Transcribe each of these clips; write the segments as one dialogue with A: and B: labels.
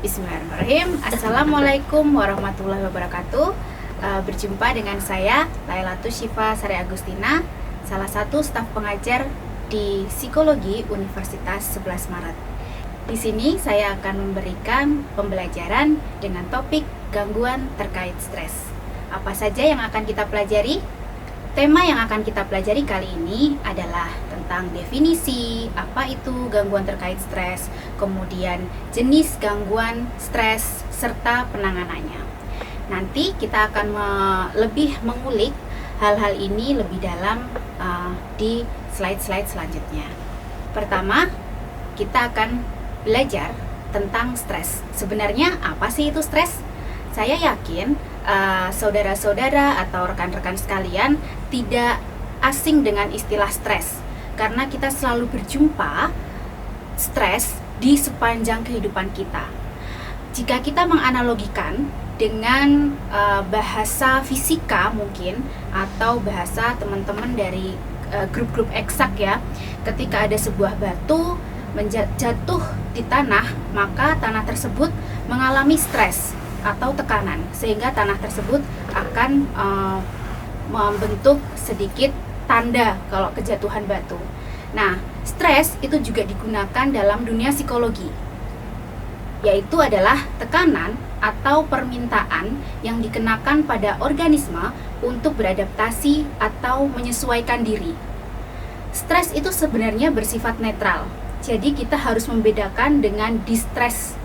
A: Bismillahirrahmanirrahim. Assalamualaikum warahmatullahi wabarakatuh. Berjumpa dengan saya Lailatus Syifa Sari Agustina, salah satu staf pengajar di Psikologi Universitas 11 Maret. Di sini saya akan memberikan pembelajaran dengan topik gangguan terkait stres. Apa saja yang akan kita pelajari? Tema yang akan kita pelajari kali ini adalah tentang definisi, apa itu gangguan terkait stres, kemudian jenis gangguan stres, serta penanganannya. Nanti kita akan lebih mengulik hal-hal ini lebih dalam di slide-slide selanjutnya. Pertama, kita akan belajar tentang stres. Sebenarnya apa sih itu stres? Saya yakin saudara-saudara atau rekan-rekan sekalian tidak asing dengan istilah stres, karena kita selalu berjumpa stres di sepanjang kehidupan kita. Jika kita menganalogikan dengan bahasa fisika mungkin, atau bahasa teman-teman dari grup-grup eksak ya, ketika ada sebuah batu jatuh di tanah, maka tanah tersebut mengalami stres atau tekanan, sehingga tanah tersebut akan membentuk sedikit tanda kalau kejatuhan batu. Nah, stres itu juga digunakan dalam dunia psikologi, yaitu adalah tekanan atau permintaan yang dikenakan pada organisme untuk beradaptasi atau menyesuaikan diri. Stres itu sebenarnya bersifat netral, jadi kita harus membedakan dengan distress.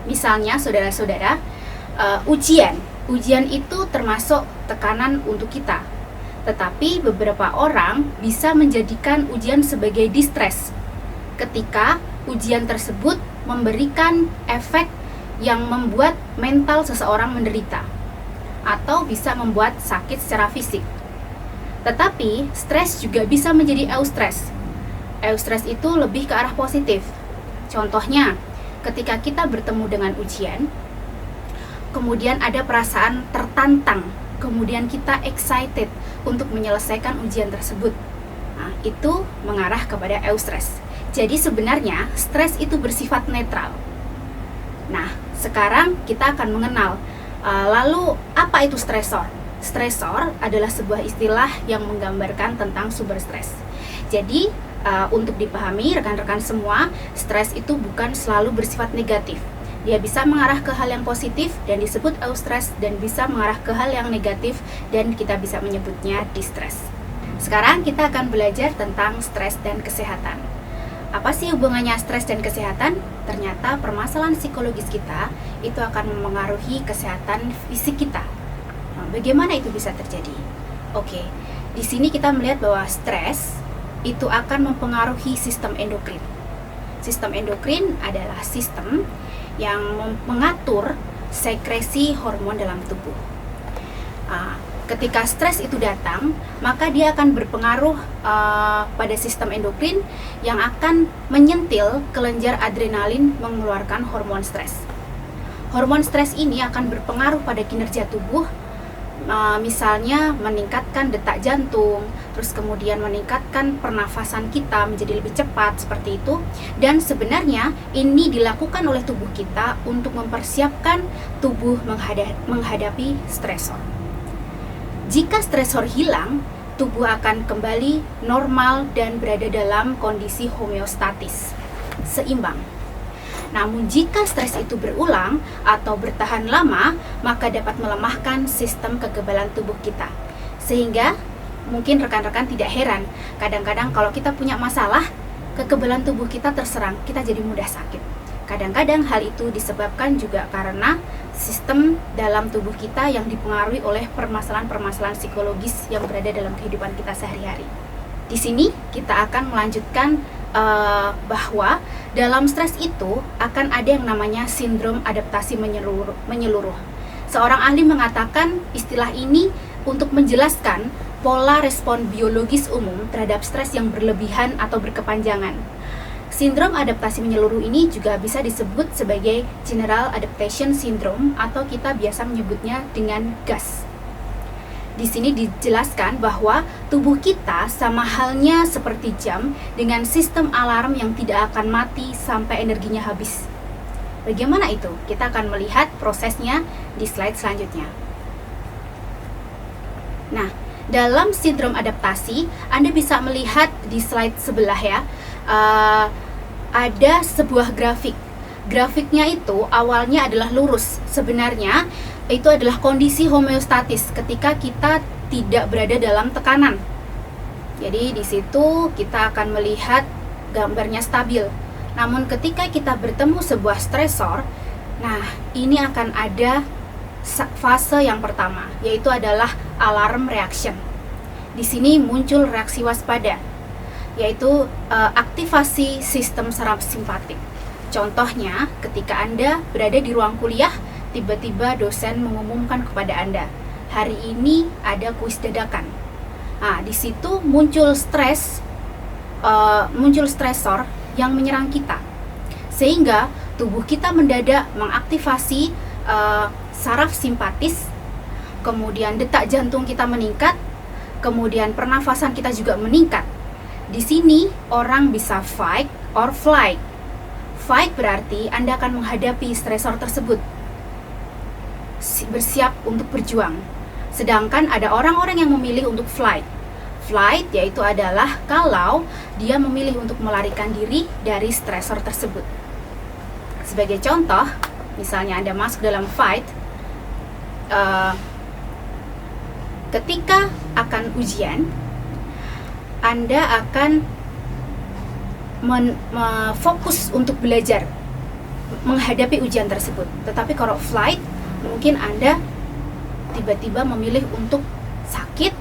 A: Misalnya saudara-saudara, ujian itu termasuk tekanan untuk kita. Tetapi beberapa orang bisa menjadikan ujian sebagai distress ketika ujian tersebut memberikan efek yang membuat mental seseorang menderita atau bisa membuat sakit secara fisik. Tetapi stres juga bisa menjadi eustress. Eustress itu lebih ke arah positif. Contohnya, ketika kita bertemu dengan ujian, kemudian ada perasaan tertantang, kemudian kita excited untuk menyelesaikan ujian tersebut. Nah, itu mengarah kepada eustress. Jadi sebenarnya stres itu bersifat netral. Nah, sekarang kita akan mengenal lalu apa itu stresor? Stresor adalah sebuah istilah yang menggambarkan tentang sumber stres. Jadi untuk dipahami rekan-rekan semua, stres itu bukan selalu bersifat negatif. Dia bisa mengarah ke hal yang positif dan disebut eustress, dan bisa mengarah ke hal yang negatif dan kita bisa menyebutnya distress. Sekarang kita akan belajar tentang stres dan kesehatan. Apa sih hubungannya stres dan kesehatan? Ternyata permasalahan psikologis kita itu akan memengaruhi kesehatan fisik kita. Nah, bagaimana itu bisa terjadi? Oke, di sini kita melihat bahwa stres itu akan mempengaruhi sistem endokrin. Sistem endokrin adalah sistem yang mengatur sekresi hormon dalam tubuh. Ketika stres itu datang, maka dia akan berpengaruh pada sistem endokrin yang akan menyentil kelenjar adrenalin mengeluarkan hormon stres. Hormon stres ini akan berpengaruh pada kinerja tubuh, misalnya meningkatkan detak jantung, terus kemudian meningkatkan pernafasan kita menjadi lebih cepat seperti itu. Dan sebenarnya ini dilakukan oleh tubuh kita untuk mempersiapkan tubuh menghadapi stresor. Jika stresor hilang, tubuh akan kembali normal dan berada dalam kondisi homeostatis, seimbang. Namun jika stres itu berulang atau bertahan lama, maka dapat melemahkan sistem kekebalan tubuh kita. Sehingga mungkin rekan-rekan tidak heran, kadang-kadang kalau kita punya masalah, kekebalan tubuh kita terserang, kita jadi mudah sakit. Kadang-kadang hal itu disebabkan juga karena sistem dalam tubuh kita yang dipengaruhi oleh permasalahan-permasalahan psikologis yang berada dalam kehidupan kita sehari-hari. Di sini kita akan melanjutkan bahwa dalam stres itu akan ada yang namanya sindrom adaptasi menyeluruh. Seorang ahli mengatakan istilah ini untuk menjelaskan pola respon biologis umum terhadap stres yang berlebihan atau berkepanjangan. Sindrom adaptasi menyeluruh ini juga bisa disebut sebagai General Adaptation Syndrome atau kita biasa menyebutnya dengan GAS. Di sini dijelaskan bahwa tubuh kita sama halnya seperti jam dengan sistem alarm yang tidak akan mati sampai energinya habis. Bagaimana itu? Kita akan melihat prosesnya di slide selanjutnya. Nah, dalam sindrom adaptasi, Anda bisa melihat di slide sebelah ya, ada sebuah grafik. Grafiknya itu awalnya adalah lurus. Sebenarnya itu adalah kondisi homeostatis ketika kita tidak berada dalam tekanan. Jadi di situ kita akan melihat gambarnya stabil. Namun ketika kita bertemu sebuah stresor, nah ini akan ada fase yang pertama, yaitu adalah alarm reaction. Di sini muncul reaksi waspada, yaitu aktivasi sistem saraf simpatik. Contohnya, ketika Anda berada di ruang kuliah, tiba-tiba dosen mengumumkan kepada Anda, hari ini ada kuis dadakan. Nah, di situ muncul stresor yang menyerang kita, sehingga tubuh kita mendadak mengaktifasi saraf simpatis, kemudian detak jantung kita meningkat, kemudian pernafasan kita juga meningkat. Di sini orang bisa fight or flight. Fight berarti Anda akan menghadapi stresor tersebut, bersiap untuk berjuang. Sedangkan ada orang-orang yang memilih untuk flight. Flight yaitu adalah kalau dia memilih untuk melarikan diri dari stresor tersebut. Sebagai contoh, misalnya Anda masuk dalam fight, ketika akan ujian, Anda akan fokus untuk belajar menghadapi ujian tersebut. Tetapi kalau flight, mungkin Anda tiba-tiba memilih untuk sakit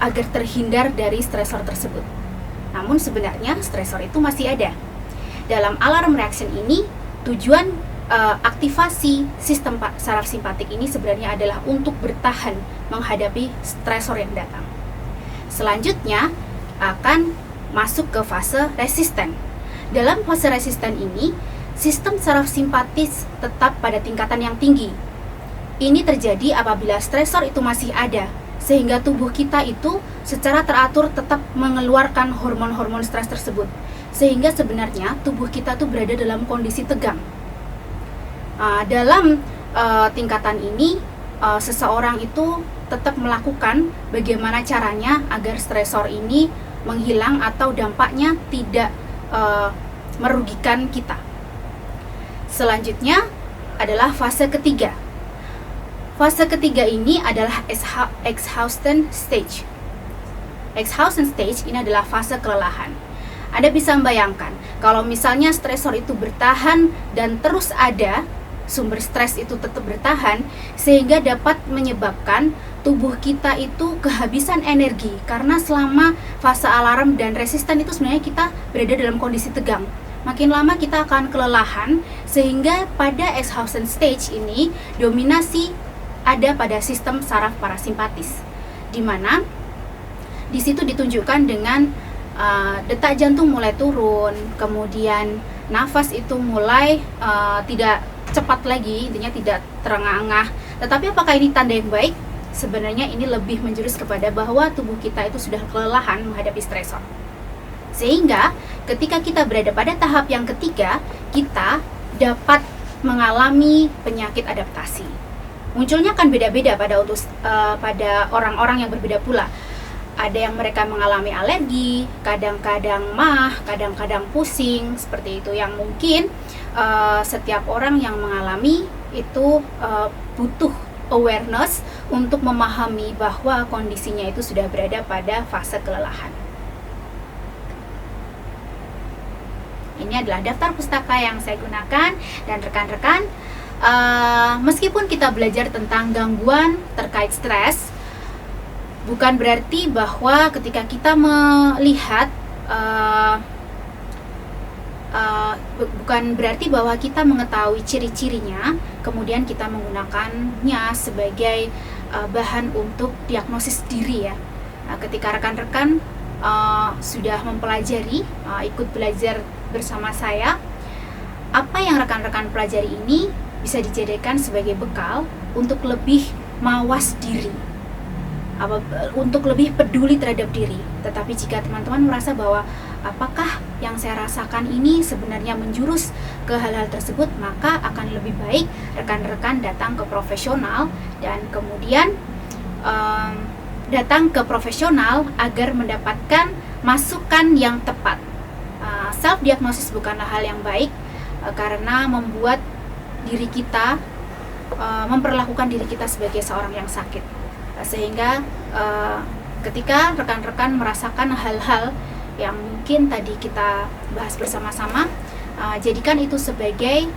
A: agar terhindar dari stresor tersebut. Namun sebenarnya stresor itu masih ada. Dalam alarm reaction ini, tujuan aktivasi sistem saraf simpatik ini sebenarnya adalah untuk bertahan menghadapi stresor yang datang. Selanjutnya akan masuk ke fase resisten. Dalam fase resisten ini, sistem saraf simpatis tetap pada tingkatan yang tinggi. Ini terjadi apabila stresor itu masih ada, sehingga tubuh kita itu secara teratur tetap mengeluarkan hormon-hormon stres tersebut, sehingga sebenarnya tubuh kita tuh berada dalam kondisi tegang. Dalam tingkatan ini, seseorang itu tetap melakukan bagaimana caranya agar stresor ini menghilang atau dampaknya tidak merugikan kita. Selanjutnya adalah fase ketiga. Fase ketiga ini adalah exhaustion stage. Exhaustion stage ini adalah fase kelelahan. Anda bisa membayangkan kalau misalnya stresor itu bertahan dan terus ada, sumber stres itu tetap bertahan, sehingga dapat menyebabkan tubuh kita itu kehabisan energi, karena selama fase alarm dan resisten itu sebenarnya kita berada dalam kondisi tegang. Makin lama kita akan kelelahan, sehingga pada exhaustion stage ini dominasi ada pada sistem saraf parasimpatis, di mana di situ ditunjukkan dengan detak jantung mulai turun, kemudian nafas itu mulai tidak cepat lagi, intinya tidak terengah-engah. Tetapi apakah ini tanda yang baik? Sebenarnya ini lebih menjurus kepada bahwa tubuh kita itu sudah kelelahan menghadapi stresor. Sehingga ketika kita berada pada tahap yang ketiga, kita dapat mengalami penyakit adaptasi. Munculnya akan beda-beda pada orang-orang yang berbeda pula. Ada yang mereka mengalami alergi, kadang-kadang mah, kadang-kadang pusing, seperti itu, yang mungkin setiap orang yang mengalami itu butuh awareness untuk memahami bahwa kondisinya itu sudah berada pada fase kelelahan. Ini adalah daftar pustaka yang saya gunakan, dan rekan-rekan, meskipun kita belajar tentang gangguan terkait stres, bukan berarti bahwa ketika kita melihat bukan berarti bahwa kita mengetahui ciri-cirinya kemudian kita menggunakannya sebagai bahan untuk diagnosis diri ya. Ketika rekan-rekan sudah mempelajari, ikut belajar bersama saya, apa yang rekan-rekan pelajari ini bisa dijadikan sebagai bekal untuk lebih mawas diri. untuk lebih peduli terhadap diri. Tetapi jika teman-teman merasa bahwa apakah yang saya rasakan ini sebenarnya menjurus ke hal-hal tersebut, maka akan lebih baik rekan-rekan datang ke profesional dan kemudian datang ke profesional agar mendapatkan masukan yang tepat. Self diagnosis bukanlah hal yang baik karena membuat diri kita memperlakukan diri kita sebagai seorang yang sakit, sehingga ketika rekan-rekan merasakan hal-hal yang mungkin tadi kita bahas bersama-sama, jadikan itu sebagai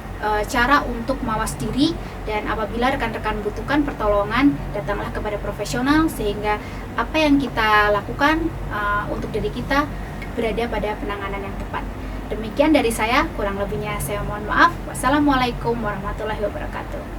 A: cara untuk mawas diri, dan apabila rekan-rekan butuhkan pertolongan, datanglah kepada profesional sehingga apa yang kita lakukan untuk diri kita berada pada penanganan yang tepat. Demikian dari saya, kurang lebihnya saya mohon maaf. Wassalamualaikum warahmatullahi wabarakatuh.